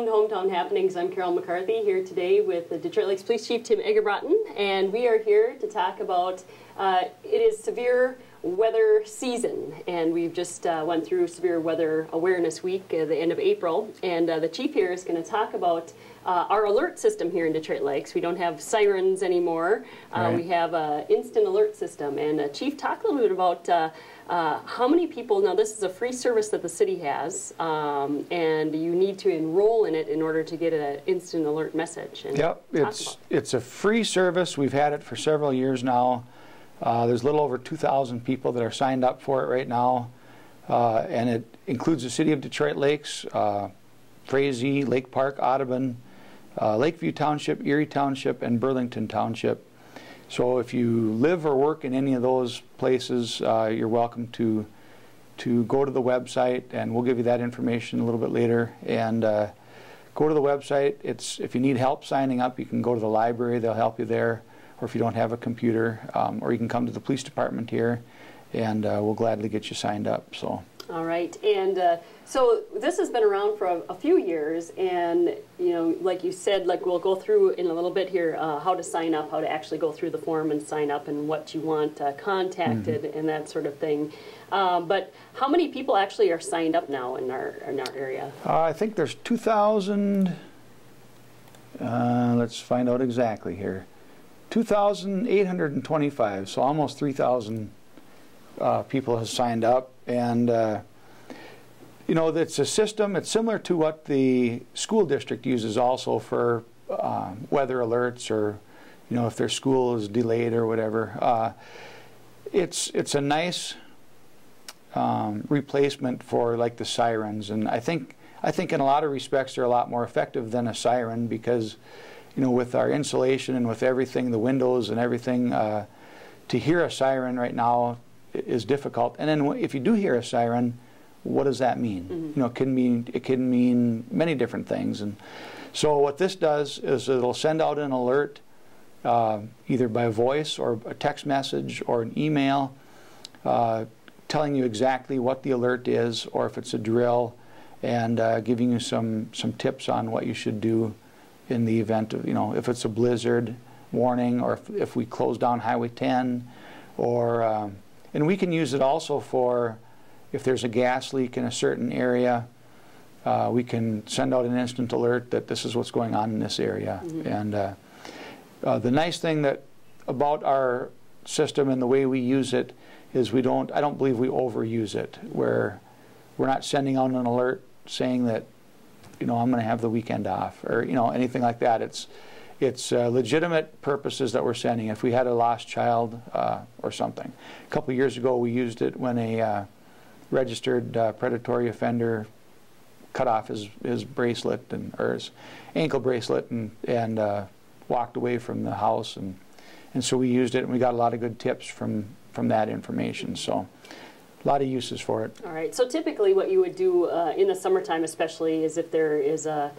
Welcome to Hometown Happenings. I'm Carol McCarthy here today with the Detroit Lakes Police Chief Tim Egerbrotten, and we are here to talk about it is severe weather season, and we've just went through Severe Weather Awareness Week at the end of April, and the chief here is going to talk about our alert system here in Detroit Lakes. We don't have sirens anymore. Right. We have an instant alert system, and Chief, talk a little bit about how many people, now this is a free service that the city has, and you need to enroll in it in order to get an instant alert message. And yep, it's a free service. We've had it for several years now. There's a little over 2,000 people that are signed up for it right now, and it includes the city of Detroit Lakes, Frazee, Lake Park, Audubon, Lakeview Township, Erie Township, and Burlington Township. So if you live or work in any of those places, you're welcome to go to the website, and we'll give you that information a little bit later. And go to the website. If you need help signing up, you can go to the library. They'll help you there. Or if you don't have a computer, or you can come to the police department here, and we'll gladly get you signed up. So. All right, and so this has been around for a few years, and you know, like you said, like we'll go through in a little bit here how to sign up, how to actually go through the form and sign up, and what you want contacted, and that sort of thing. But how many people actually are signed up now in our area? I think there's 2,000. Let's find out exactly here. 2,825, so almost 3,000 people have signed up, and you know, it's a system. It's similar to what the school district uses also for weather alerts, or you know, if their school is delayed or whatever. It's a nice replacement for like the sirens, and I think in a lot of respects they're a lot more effective than a siren, because you know, with our insulation and with everything, the windows and everything, to hear a siren right now is difficult. And then if you do hear a siren, what does that mean? You know, it can mean many different things. And so what this does is it'll send out an alert, either by voice or a text message or an email, telling you exactly what the alert is, or if it's a drill, and giving you some tips on what you should do in the event of, you know, if it's a blizzard warning, or if we close down Highway 10, or and we can use it also for if there's a gas leak in a certain area. We can send out an instant alert that this is what's going on in this area. And the nice thing about our system and the way we use it is I don't believe we overuse it, where we're not sending out an alert saying that, you know, I'm going to have the weekend off, or you know, anything like that. It's legitimate purposes that we're sending. If we had a lost child or something. A couple of years ago, we used it when a registered predatory offender cut off his bracelet or his ankle bracelet and walked away from the house, and so we used it, and we got a lot of good tips from that information. So. A lot of uses for it. All right. So typically what you would do in the summertime especially is if there is a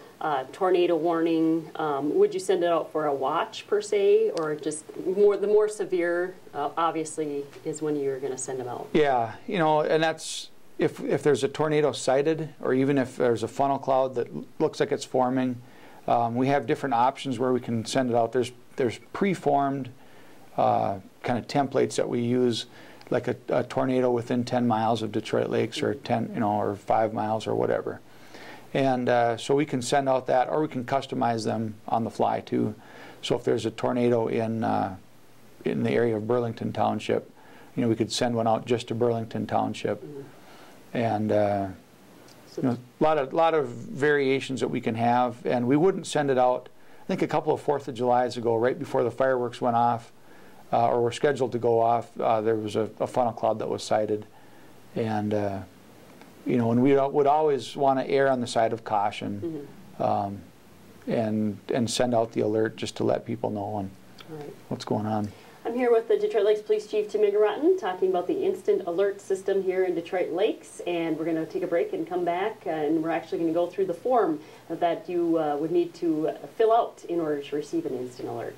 tornado warning, would you send it out for a watch per se, or just the more severe obviously is when you're going to send them out? Yeah, you know, and that's if there's a tornado sighted, or even if there's a funnel cloud that looks like it's forming, we have different options where we can send it out. There's preformed kind of templates that we use, like a tornado within 10 miles of Detroit Lakes, or 10, you know, or 5 miles or whatever. And so we can send out that, or we can customize them on the fly too. So if there's a tornado in the area of Burlington Township, you know, we could send one out just to Burlington Township. And you know, a lot of variations that we can have. And we wouldn't send it out, I think a couple of 4th of Julys ago, right before the fireworks went off, or were scheduled to go off, there was a funnel cloud that was sighted. And you know, and we would always want to err on the side of caution, and send out the alert just to let people know what's going on. I'm here with the Detroit Lakes Police Chief Tim Egerbrotten, talking about the instant alert system here in Detroit Lakes, and we're going to take a break and come back, and we're actually going to go through the form that you would need to fill out in order to receive an instant alert.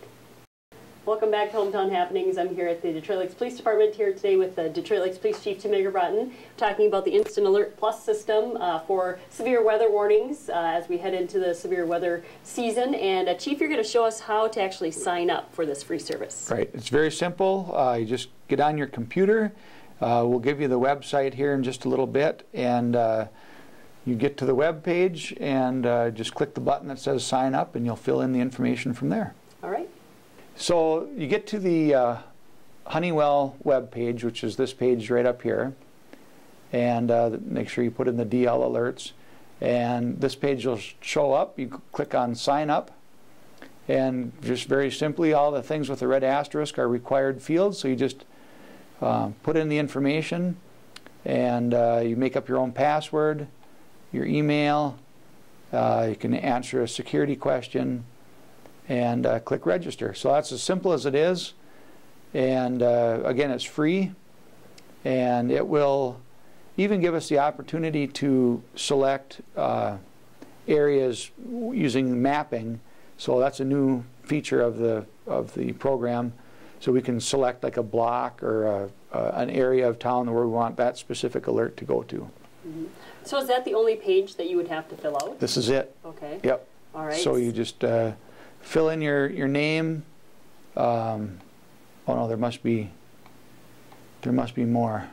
Welcome back to Hometown Happenings. I'm here at the Detroit Lakes Police Department here today with the Detroit Lakes Police Chief Tim Eggerbrotten, talking about the Instant Alert Plus system for severe weather warnings as we head into the severe weather season. And Chief, you're going to show us how to actually sign up for this free service. Right. It's very simple. You just get on your computer. We'll give you the website here in just a little bit, and you get to the web page and just click the button that says sign up, and you'll fill in the information from there. All right. So you get to the Honeywell web page, which is this page right up here, and make sure you put in the DL alerts, and this page will show up. You click on sign up, and just very simply, all the things with the red asterisk are required fields, so you just put in the information, and you make up your own password, your email, you can answer a security question, and click register. So that's as simple as it is, and again, it's free, and it will even give us the opportunity to select areas using mapping. So that's a new feature of the program. So we can select like a block or an area of town where we want that specific alert to go to. Mm-hmm. So is that the only page that you would have to fill out? This is it. Okay. Yep. All right. So you just fill in your name. Oh no, there must be more.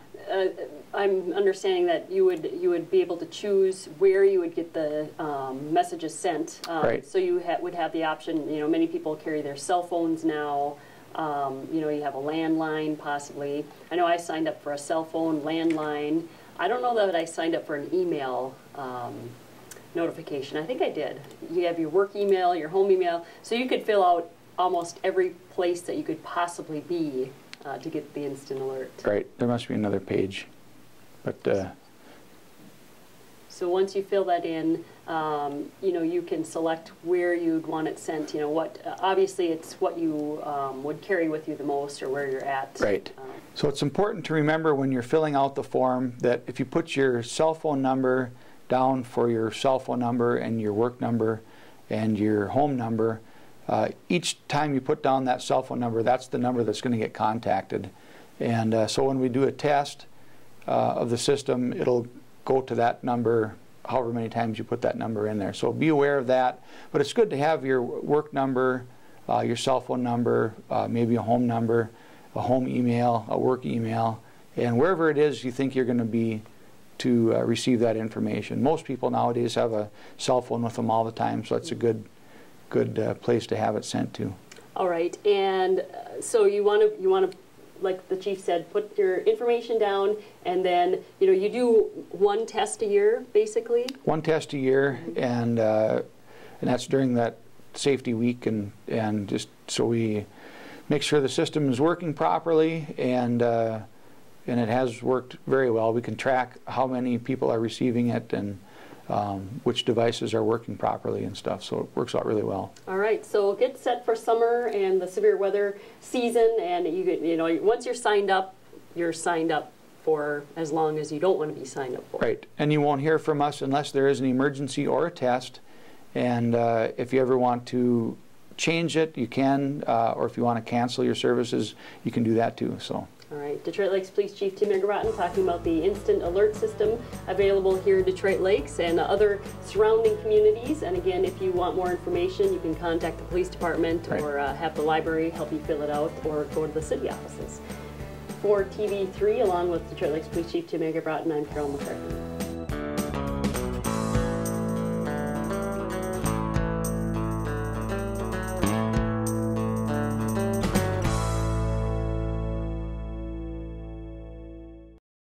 I'm understanding that you would be able to choose where you would get the messages sent. Right. So you would have the option. You know, many people carry their cell phones now. You know, you have a landline possibly. I know I signed up for a cell phone landline. I don't know that I signed up for an email notification. I think I did. You have your work email, your home email, so you could fill out almost every place that you could possibly be to get the instant alert. Right. There must be another page, but. So once you fill that in, you know, you can select where you'd want it sent. You know, what obviously it's what you would carry with you the most, or where you're at. Right. So it's important to remember when you're filling out the form that if you put your cell phone number down for your cell phone number and your work number and your home number, each time you put down that cell phone number, that's the number that's going to get contacted. And so when we do a test of the system, it'll go to that number however many times you put that number in there. So be aware of that. But it's good to have your work number, your cell phone number, maybe a home number, a home email, a work email, and wherever it is you think you're going to be to receive that information. Most people nowadays have a cell phone with them all the time, so it's a good place to have it sent to. All right, and so you want to, like the chief said, put your information down, and then you know you do one test a year, basically. One test a year, and that's during that safety week, and just so we make sure the system is working properly, and it has worked very well. We can track how many people are receiving it and which devices are working properly and stuff, so it works out really well. All right, so get set for summer and the severe weather season, and you know, once you're signed up for as long as you don't want to be signed up for. Right, and you won't hear from us unless there is an emergency or a test, and if you ever want to change it, you can, or if you want to cancel your services, you can do that too. So. All right, Detroit Lakes Police Chief Tim Eggerbrotten talking about the instant alert system available here in Detroit Lakes and other surrounding communities. And again, if you want more information, you can contact the police department or have the library help you fill it out, or go to the city offices. For TV3, along with Detroit Lakes Police Chief Tim Eggerbrotten, I'm Carol McCarthy.